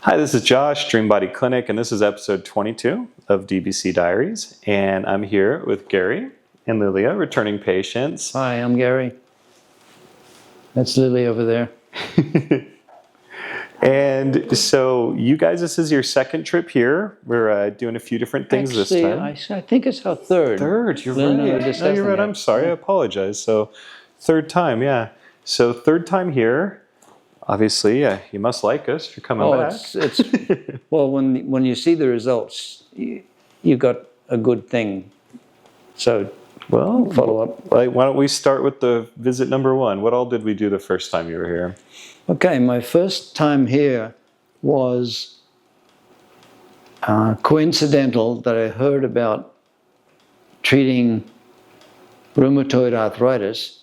Hi, this is Josh, Dream Body Clinic, and this is episode 22 of DBC Diaries. And I'm here with Gary and Lilia, returning patients. Hi, I'm Gary. That's Lilia over there. And so you guys, this is your second trip here. We're doing a few different things this time. I think it's our third. You're No, right. no, You're right. I'm sorry. I apologize. So third time, yeah. So third time here. Obviously, you must like us if you're coming back. It's well, when you see the results, you got a good thing. So, well, follow up. Why don't we start with the visit number one? What all did we do the first time you were here? Okay, my first time here was coincidental that I heard about treating rheumatoid arthritis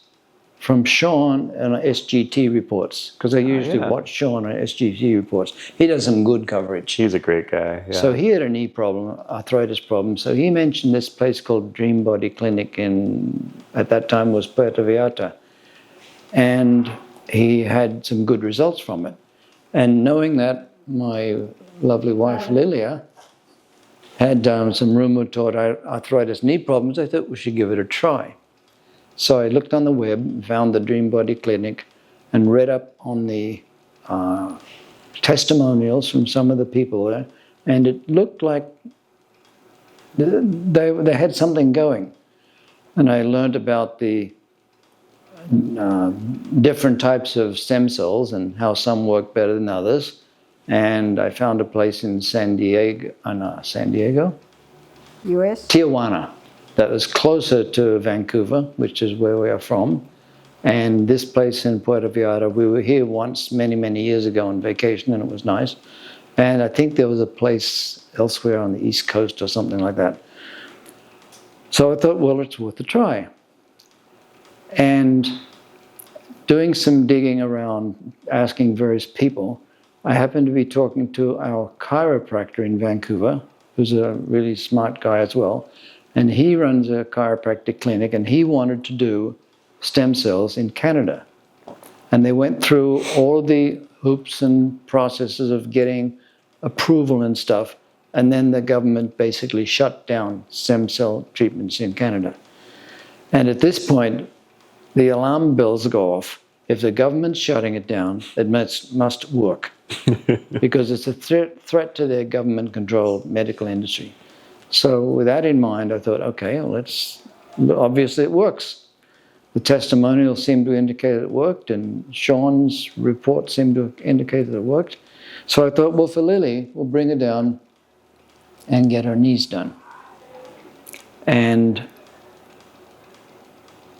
from Sean and SGT reports, because I usually watch Sean on SGT reports. He does some good coverage. He's a great guy. Yeah. So he had a knee problem, arthritis problem. So he mentioned this place called Dream Body Clinic at that time was Puerto Vallarta. And he had some good results from it. And knowing that my lovely wife, Lilia, had some rheumatoid arthritis knee problems, I thought we should give it a try. So I looked on the web, found the Dream Body Clinic, and read up on the testimonials from some of the people there, and it looked like they had something going. And I learned about the different types of stem cells and how some work better than others. And I found a place in San Diego, U.S.? Tijuana, that was closer to Vancouver, which is where we are from. And this place in Puerto Vallarta, we were here once many, many years ago on vacation, and it was nice. And I think there was a place elsewhere on the East Coast or something like that. So I thought, well, it's worth a try. And doing some digging around, asking various people, I happened to be talking to our chiropractor in Vancouver, who's a really smart guy as well. And he runs a chiropractic clinic, and he wanted to do stem cells in Canada. And they went through all the hoops and processes of getting approval and stuff, and then the government basically shut down stem cell treatments in Canada. And at this point, the alarm bells go off. If the government's shutting it down, it must work, because it's a threat to their government-controlled medical industry. So with that in mind, I thought, okay, well, obviously it works. The testimonials seemed to indicate it worked, and Sean's report seemed to indicate that it worked. So I thought, well, for Lily, we'll bring her down and get her knees done. And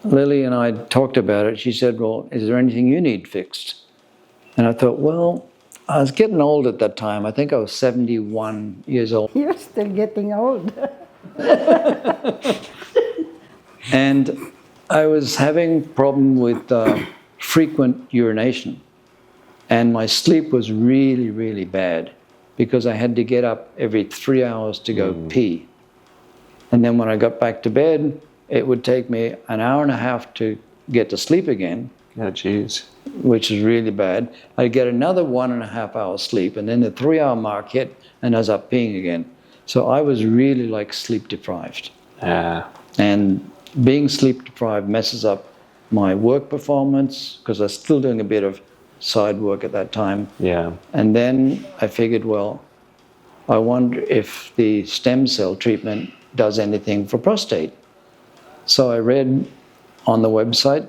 Lily and I talked about it. She said, well, is there anything you need fixed? And I thought, well, I was getting old at that time. I think I was 71 years old. You're still getting old. And I was having problem with frequent urination. And my sleep was really, really bad, because I had to get up every 3 hours to go pee. And then when I got back to bed, it would take me an hour and a half to get to sleep again. Yeah, geez. Which is really bad. I'd get another 1.5 hours sleep, and then the 3-hour mark hit, and I was up peeing again. So I was really like sleep deprived. Yeah. And being sleep deprived messes up my work performance, because I was still doing a bit of side work at that time. Yeah. And then I figured, well, I wonder if the stem cell treatment does anything for prostate. So I read on the website,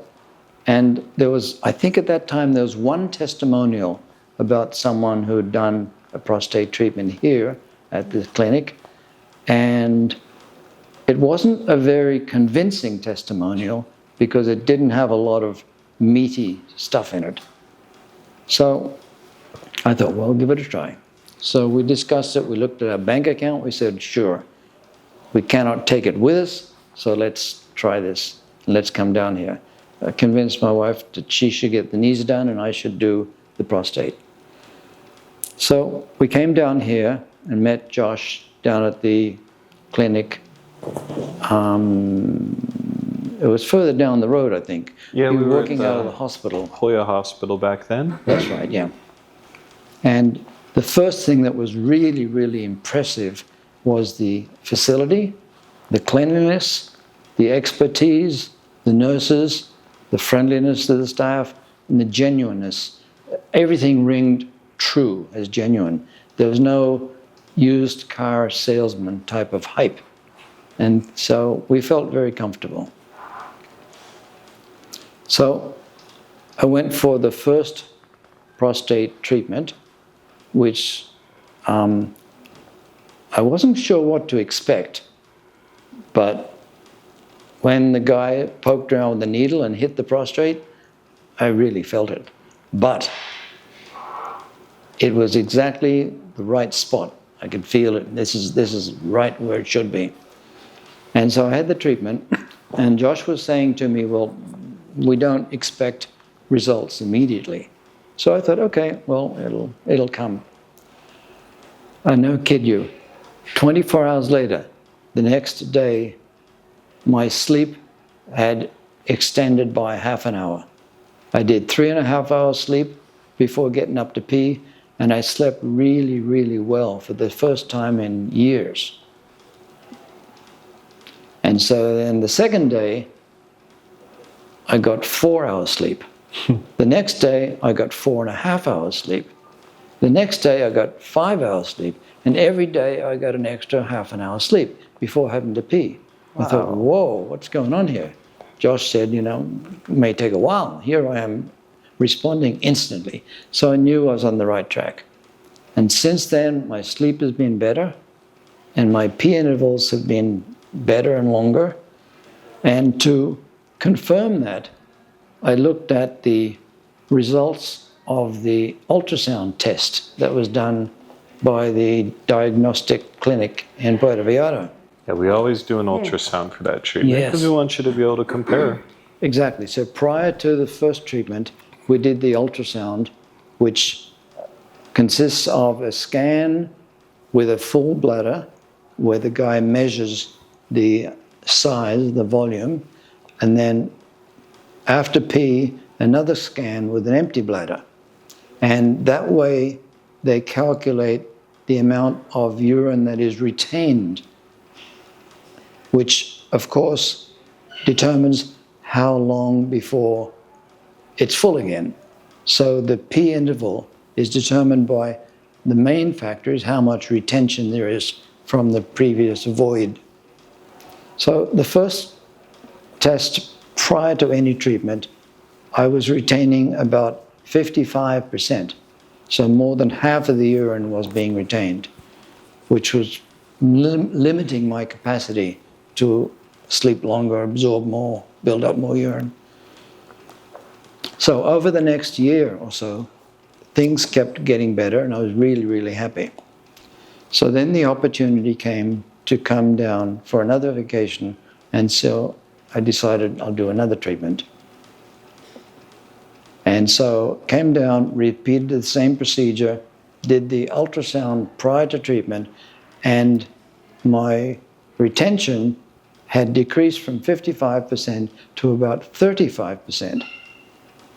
and there was, I think at that time, there was one testimonial about someone who had done a prostate treatment here at the clinic. And it wasn't a very convincing testimonial, because it didn't have a lot of meaty stuff in it. So I thought, well, give it a try. So we discussed it. We looked at our bank account. We said, sure, we cannot take it with us, so let's try this. Let's come down here. I convinced my wife that she should get the knees done and I should do the prostate. So we came down here and met Josh down at the clinic. It was further down the road, I think. Yeah, we we were were working at out of the hospital. Hoya Hospital back then. That's right, yeah. And The first thing that was really, really impressive was the facility, the cleanliness, the expertise, the nurses, the friendliness of the staff, and the genuineness. Everything ringed true as genuine. There was no used car salesman type of hype. And so we felt very comfortable. So I went for the first prostate treatment, which I wasn't sure what to expect, but when the guy poked around with the needle and hit the prostate, I really felt it. But it was exactly the right spot. I could feel it. This is right where it should be. And so I had the treatment, and Josh was saying to me, well, we don't expect results immediately. So I thought, okay, well, it'll come. I no kid you. 24 hours later, the next day, my sleep had extended by half an hour. I did 3.5 hours sleep before getting up to pee, and I slept really, really well for the first time in years. And so then the second day, I got 4 hours sleep. The next day, I got 4.5 hours sleep. The next day, I got 5 hours sleep. And every day, I got an extra half an hour sleep before having to pee. Wow. I thought, whoa, what's going on here? Josh said, you know, it may take a while. Here I am responding instantly. So I knew I was on the right track. And since then, my sleep has been better, and my pee intervals have been better and longer. And to confirm that, I looked at the results of the ultrasound test that was done by the diagnostic clinic in Puerto Vallarta. Yeah, we always do an ultrasound for that treatment because we want you to be able to compare. Exactly. So prior to the first treatment, we did the ultrasound, which consists of a scan with a full bladder where the guy measures the size, the volume, and then after pee, another scan with an empty bladder. And that way they calculate the amount of urine that is retained, which of course determines how long before it's full again. So the pee interval is determined by the main factor is how much retention there is from the previous void. So the first test prior to any treatment, I was retaining about 55%. So more than half of the urine was being retained, which was limiting my capacity to sleep longer, absorb more, build up more urine. So over the next year or so, things kept getting better, and I was really, really happy. So then the opportunity came to come down for another vacation, and so I decided I'll do another treatment. And so came down, repeated the same procedure, did the ultrasound prior to treatment, and my retention had decreased from 55% to about 35%,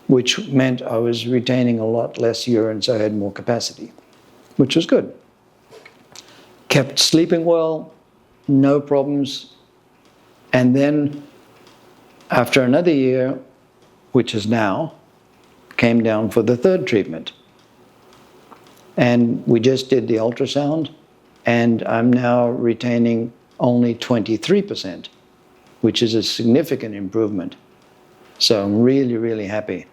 which meant I was retaining a lot less urine, so I had more capacity, which was good. Kept sleeping well, no problems. And then after another year, which is now, came down for the third treatment. And we just did the ultrasound, and I'm now retaining only 23%, which is a significant improvement. So I'm really, really happy.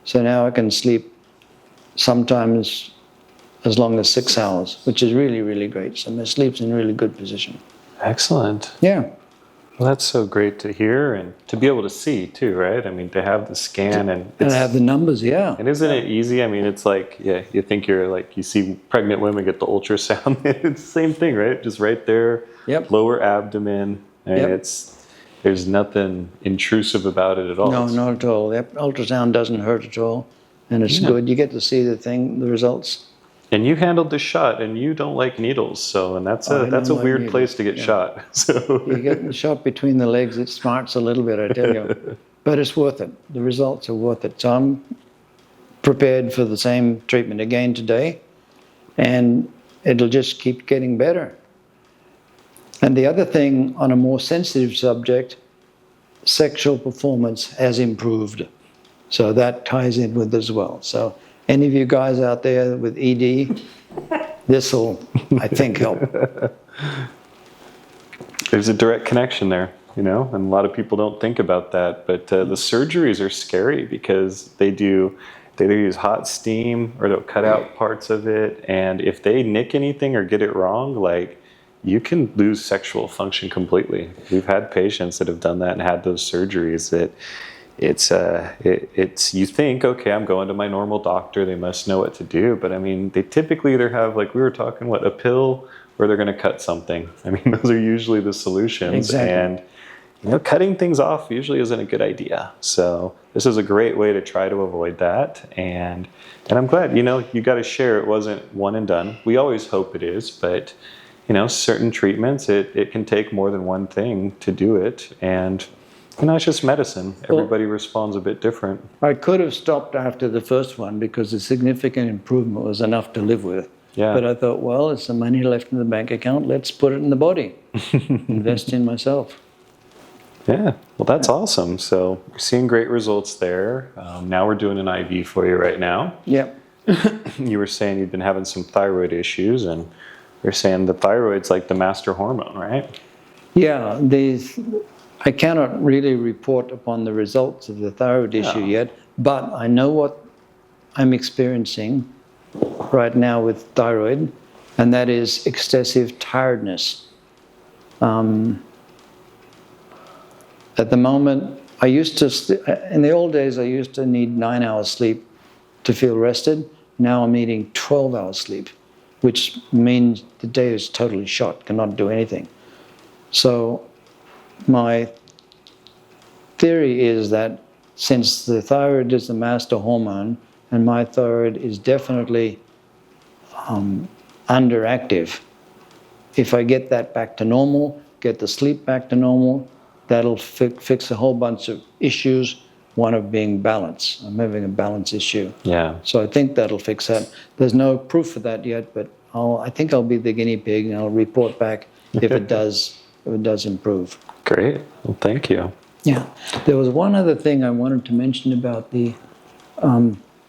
So now I can sleep sometimes as long as 6 hours, which is really, really great. So my sleep's in really good position. Excellent. Yeah. Well, that's so great to hear and to be able to see too, right? I mean, to have the scan and I have the numbers, yeah. And isn't it easy? I mean, it's like, yeah, you think you're like, you see pregnant women get the ultrasound. It's the same thing, right? Just right there, lower abdomen. And there's nothing intrusive about it at all. No, not at all. The ultrasound doesn't hurt at all. And it's good. You get to see the results. And you handled the shot, and you don't like needles, so and that's a weird place to get shot. So you get the shot between the legs, it smarts a little bit, I tell you. But it's worth it. The results are worth it. So I'm prepared for the same treatment again today, and it'll just keep getting better. And the other thing, on a more sensitive subject, sexual performance has improved. So that ties in with as well. So any of you guys out there with ED, this will, I think, help. There's a direct connection there, and a lot of people don't think about that. But the surgeries are scary because they either use hot steam or they'll cut out parts of it. And if they nick anything or get it wrong, you can lose sexual function completely. We've had patients that have done that and had those surgeries that it's you think, okay, I'm going to my normal doctor, they must know what to do. But they typically either have, like we were talking, a pill, or they're going to cut something. Those are usually the solutions. Exactly. And cutting things off usually isn't a good idea. So this is a great way to try to avoid that. And I'm glad, you got to share it wasn't one and done. We always hope it is, but certain treatments, it can take more than one thing to do it. And, it's just medicine. Everybody responds a bit different. I could have stopped after the first one because the significant improvement was enough to live with. Yeah. But I thought, well, it's the money left in the bank account. Let's put it in the body. Invest in myself. Yeah. Well, that's awesome. So we're seeing great results there. Now we're doing an IV for you right now. Yep. You were saying you've been having some thyroid issues, and you're saying the thyroid's like the master hormone, right? Yeah. I cannot really report upon the results of the thyroid issue yet, but I know what I'm experiencing right now with thyroid, and that is excessive tiredness. At the moment, in the old days, I used to need 9 hours sleep to feel rested. Now I'm needing 12 hours sleep, which means the day is totally shot, cannot do anything. So my theory is that since the thyroid is the master hormone, and my thyroid is definitely underactive, if I get that back to normal, get the sleep back to normal, that'll fix a whole bunch of issues, one of being balance. I'm having a balance issue. Yeah. So I think that'll fix that. There's no proof of that yet, but I think I'll be the guinea pig, and I'll report back if it does improve. Great. Well, thank you. Yeah. There was one other thing I wanted to mention about the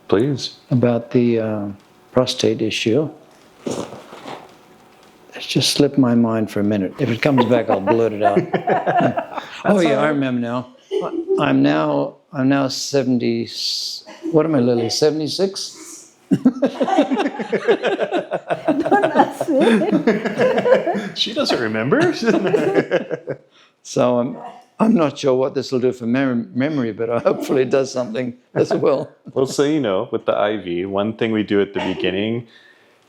Please. About the prostate issue. It's just slipped my mind for a minute. If it comes back, I'll blurt it out. Oh yeah, I remember now. I'm now 70. What am I, Lily? 76. Don't ask me. She doesn't remember. So I'm not sure what this will do for memory, but hopefully it does something as well. Well, so with the IV, one thing we do at the beginning,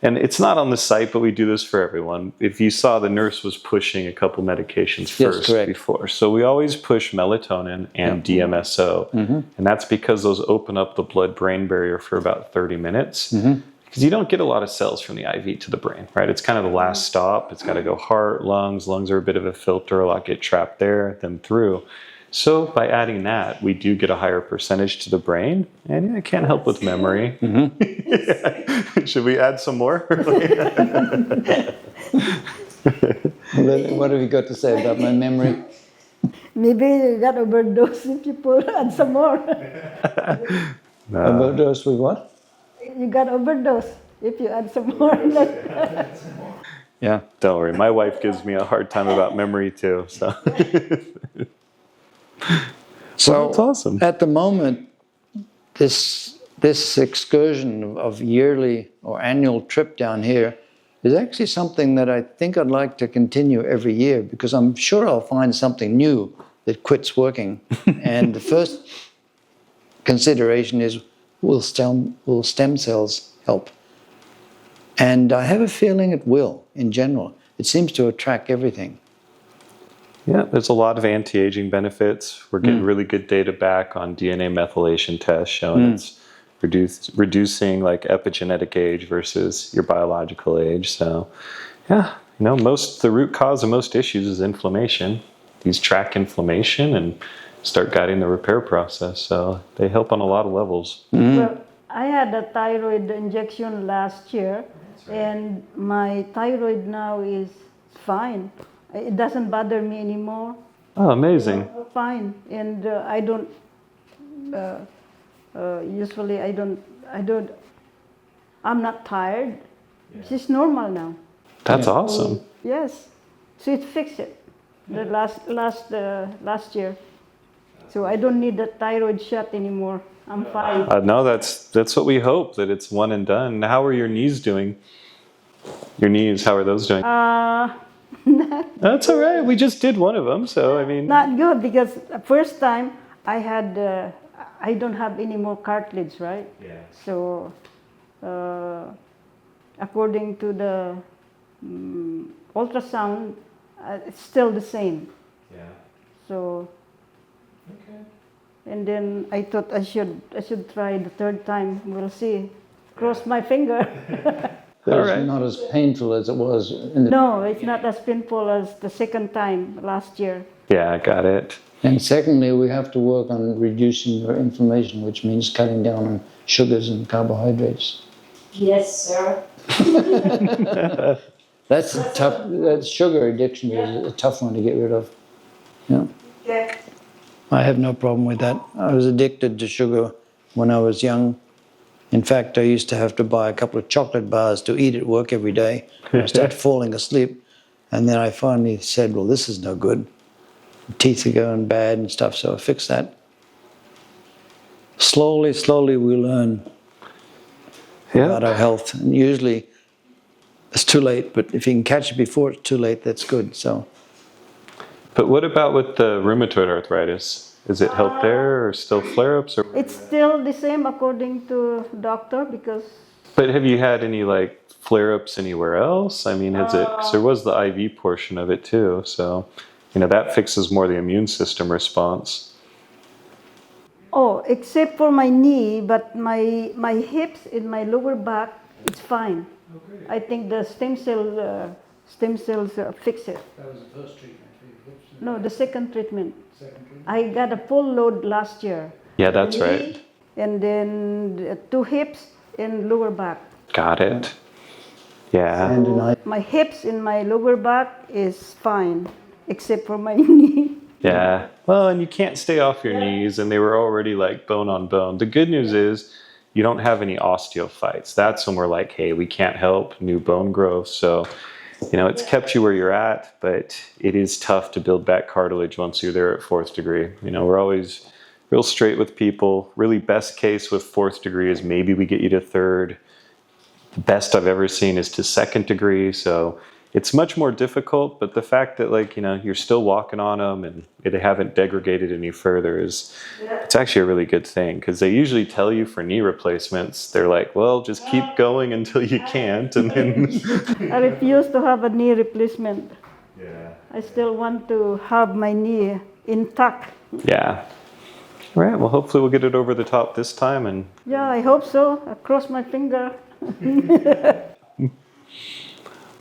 and it's not on the site, but we do this for everyone. If you saw, the nurse was pushing a couple medications first before. So we always push melatonin and DMSO. Mm-hmm. And that's because those open up the blood-brain barrier for about 30 minutes. Mm-hmm. Because you don't get a lot of cells from the IV to the brain, right? It's kind of the last stop. It's got to go heart, lungs. Lungs are a bit of a filter. A lot get trapped there, then through. So by adding that, we do get a higher percentage to the brain, and it can't help with memory. Mm-hmm. Yeah. Should we add some more? What have you got to say about my memory? Maybe you got overdose if you add some more. Overdose with what? You got overdose if you add some more. Yeah, don't worry. My wife gives me a hard time about memory too. So well, that's awesome. At the moment, this excursion of yearly or annual trip down here is actually something that I think I'd like to continue every year, because I'm sure I'll find something new that quits working. And the first consideration is, will stem cells help? And I have a feeling it will, in general. It seems to attract everything. Yeah, there's a lot of anti-aging benefits. We're getting really good data back on DNA methylation tests showing it's reducing like epigenetic age versus your biological age. So yeah, the root cause of most issues is inflammation. These track inflammation and start guiding the repair process. So they help on a lot of levels. Well, I had a thyroid injection last year, And my thyroid now is fine. It doesn't bother me anymore. Oh, amazing. Fine. And I don't, usually I'm not tired. It's just normal now. That's awesome. Yes. So it fixed it the last year. So I don't need the thyroid shot anymore. I'm fine. No, that's what we hope, that it's one and done. How are your knees doing? Your knees, how are those doing? That's all right. We just did one of them, so I mean. Not good, because the first time I had, I don't have any more cartilage, right? Yeah. So, according to the ultrasound, it's still the same. Yeah. So. Okay. And then I thought I should try the third time. We'll see. Cross my finger. But it's not as painful as it was in the... No, it's not as painful as the second time last year. Yeah, I got it. And secondly, we have to work on reducing your inflammation, which means cutting down on sugars and carbohydrates. Yes, sir. That's a tough. That sugar addiction is a tough one to get rid of. Yeah. Okay. I have no problem with that. I was addicted to sugar when I was young. In fact, I used to have to buy a couple of chocolate bars to eat at work every day. I started falling asleep. And then I finally said, well, this is no good. The teeth are going bad and stuff, so I fixed that. Slowly, slowly we learn about our health. And usually it's too late, but if you can catch it before it's too late, that's good. So. But what about with the rheumatoid arthritis? Is it helped there, or still flare-ups? Or? It's still the same according to doctor, because. But have you had any like flare-ups anywhere else? I mean, has it? Because there was the IV portion of it too, so that fixes more the immune system response. Oh, except for my knee, but my hips and my lower back, it's fine. Okay. I think the stem cells fix it. That was the first treatment for your hips? No, the second treatment. I got a full load last year. Yeah, that's right. And then 2 hips and lower back. Got it. Yeah. So my hips and my lower back is fine, except for my knee. Yeah. Well, and you can't stay off your knees, and they were already like bone on bone. The good news is you don't have any osteophytes. That's when we're like, hey, we can't help new bone growth. So it's kept you where you're at, but it is tough to build back cartilage once you're there at 4th degree. We're always real straight with people. Really best case with 4th degree is maybe we get you to 3rd. The best I've ever seen is to 2nd degree. So it's much more difficult, but the fact that you're still walking on them and they haven't degraded any further it's actually a really good thing, because they usually tell you for knee replacements, they're like, well, just keep going until you can't, and then I refuse to have a knee replacement. Yeah. I still want to have my knee intact. Yeah. All right, well, hopefully we'll get it over the top this time. And yeah, I hope so. I cross my finger.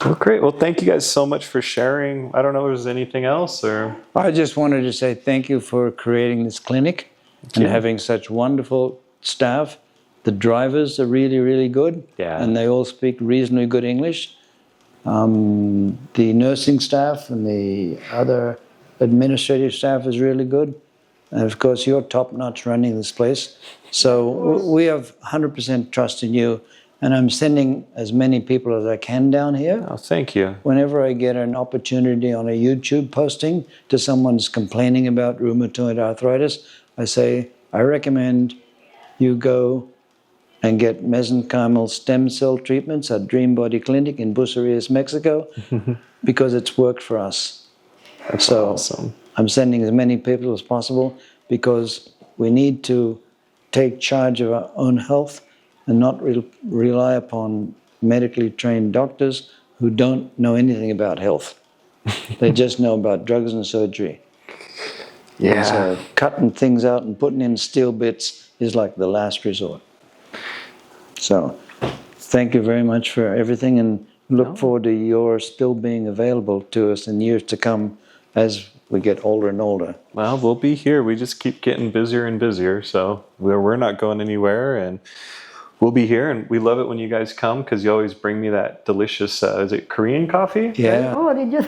Well, great. Well, thank you guys so much for sharing. I don't know if there's anything else, or... I just wanted to say thank you for creating this clinic and having such wonderful staff. The drivers are really, really good. Yeah. And they all speak reasonably good English. The nursing staff and the other administrative staff is really good. And of course, you're top-notch running this place. So we have 100% trust in you. And I'm sending as many people as I can down here. Oh, thank you. Whenever I get an opportunity on a YouTube posting to someone's complaining about rheumatoid arthritis, I say, I recommend you go and get mesenchymal stem cell treatments at Dream Body Clinic in Bucerias, Mexico, because it's worked for us. That's awesome. I'm sending as many people as possible because we need to take charge of our own health and not rely upon medically trained doctors who don't know anything about health. They just know about drugs and surgery. Yeah. And so cutting things out and putting in steel bits is like the last resort. So thank you very much for everything, and look forward to your still being available to us in years to come as we get older and older. Well, we'll be here. We just keep getting busier and busier, so we're not going anywhere, and we'll be here, and we love it when you guys come because you always bring me that delicious, is it Korean coffee? Yeah. Oh, did you?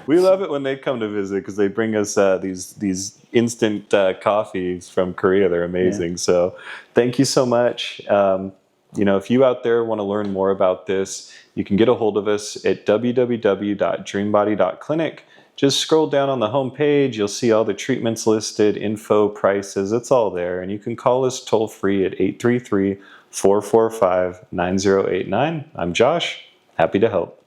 We love it when they come to visit because they bring us these instant coffees from Korea. They're amazing. Yeah. So thank you so much. If you out there want to learn more about this, you can get a hold of us at www.dreambody.clinic. Just scroll down on the home page. You'll see all the treatments listed, info, prices. It's all there. And you can call us toll free at 833-445-9089. I'm Josh. Happy to help.